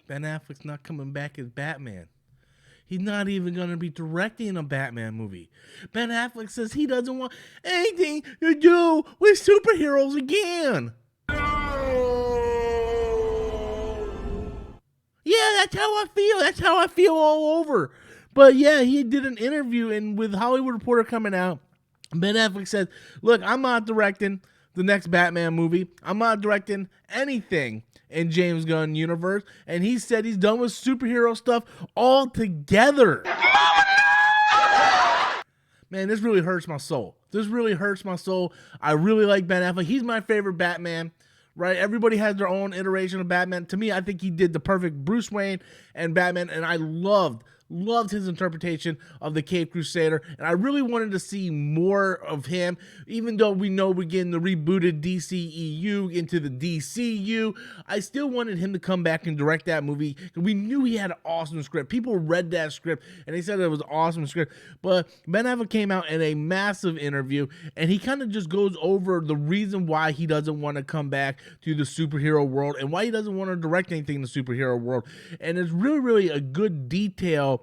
Ben Affleck's not coming back as Batman. He's not even going to be directing a Batman movie. Ben Affleck says he doesn't want anything to do with superheroes again. Yeah, that's how I feel. That's how I feel all over. But yeah, he did an interview, and with Hollywood Reporter coming out, Ben Affleck said, look, I'm not directing the next Batman movie. I'm not directing anything in James Gunn universe. And he said he's done with superhero stuff altogether. Man, this really hurts my soul. This really hurts my soul. I really like Ben Affleck. He's my favorite Batman. Right? Everybody has their own iteration of Batman. To me, I think he did the perfect Bruce Wayne and Batman, and I loved his interpretation of the Caped Crusader, and I really wanted to see more of him, even though we know we're getting the rebooted DCEU into the DCU. I still wanted him to come back and direct that movie. We knew he had an awesome script. People read that script, and they said it was an awesome script, but Ben Affleck came out in a massive interview, and he kind of just goes over the reason why he doesn't want to come back to the superhero world and why he doesn't want to direct anything in the superhero world, and it's really, really a good detail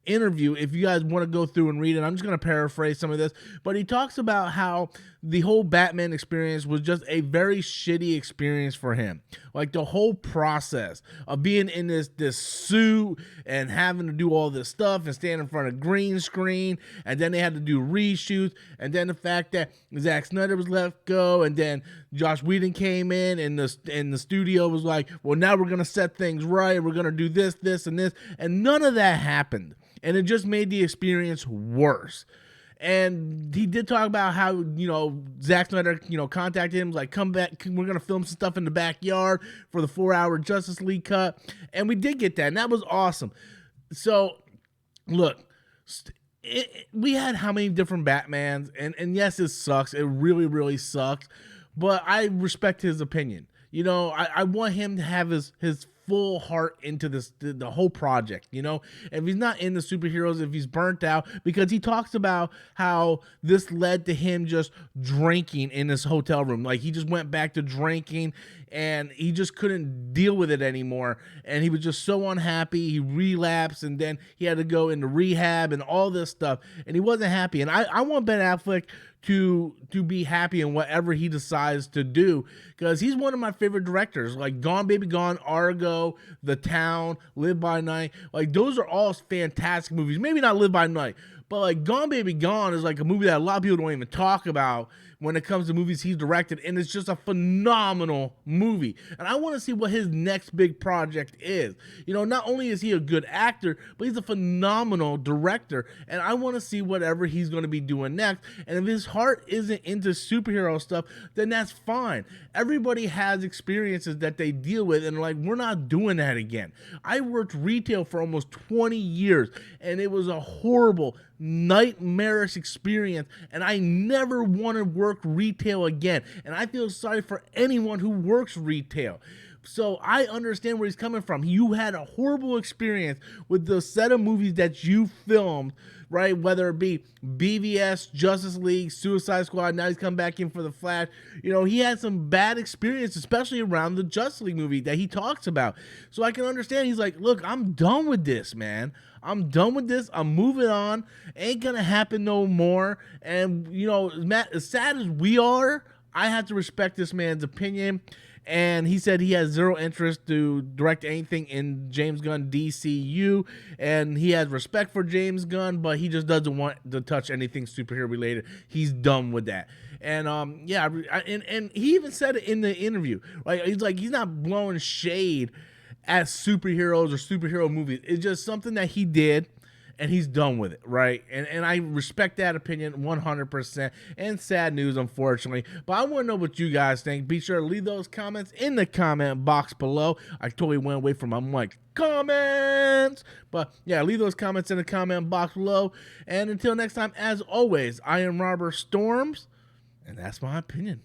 interview if you guys want to go through and read it. I'm just going to paraphrase some of this, but he talks about how the whole Batman experience was just a very shitty experience for him. Like the whole process of being in this suit and having to do all this stuff and stand in front of green screen, and then they had to do reshoots, and then the fact that Zack Snyder was let go, and then Josh Whedon came in and the studio was like, well, now we're going to set things right. We're going to do this, and this, and none of that happened. And it just made the experience worse. And he did talk about how, Zack Snyder, contacted him, like, come back, we're going to film some stuff in the backyard for the 4-hour Justice League cut. And we did get that, and that was awesome. So, look, we had how many different Batmans? And yes, it sucks. It really, really sucks. But I respect his opinion. I want him to have his full heart into the whole project. If he's not in the superheroes, if he's burnt out, because he talks about how this led to him just drinking in his hotel room. Like, he just went back to drinking and he just couldn't deal with it anymore, and he was just so unhappy. He relapsed, and then he had to go into rehab and all this stuff, and he wasn't happy. And I want Ben Affleck to be happy in whatever he decides to do, because he's one of my favorite directors. Like Gone Baby Gone, Argo, The Town, Live by Night, like those are all fantastic movies. Maybe not Live by Night, but like Gone Baby Gone is like a movie that a lot of people don't even talk about when it comes to movies he's directed, and it's just a phenomenal movie. And I want to see what his next big project is. Not only is he a good actor, but he's a phenomenal director, and I want to see whatever he's going to be doing next. And if his heart isn't into superhero stuff, then that's fine. Everybody has experiences that they deal with, and like, we're not doing that again. I worked retail for almost 20 years, and it was a horrible, nightmarish experience, and I never want to work retail again. And I feel sorry for anyone who works retail. So I understand where he's coming from. You had a horrible experience with the set of movies that you filmed, right? Whether it be BVS, Justice League, Suicide Squad, now he's come back in for The Flash. He had some bad experience, especially around the Justice League movie that he talks about. So I can understand. He's like, look, I'm done with this, man. I'm done with this. I'm moving on. Ain't gonna happen no more. And, Matt, as sad as we are, I have to respect this man's opinion. And he said he has zero interest to direct anything in James Gunn DCU, and he has respect for James Gunn, but he just doesn't want to touch anything superhero related. He's done with that. And and he even said it in the interview. He's not blowing shade at superheroes or superhero movies. It's just something that he did, and he's done with it, right? And I respect that opinion 100%. And sad news, unfortunately. But I want to know what you guys think. Be sure to leave those comments in the comment box below. I totally went away from my mic. Comments! But yeah, leave those comments in the comment box below. And until next time, as always, I am Robert Storms, and that's my opinion.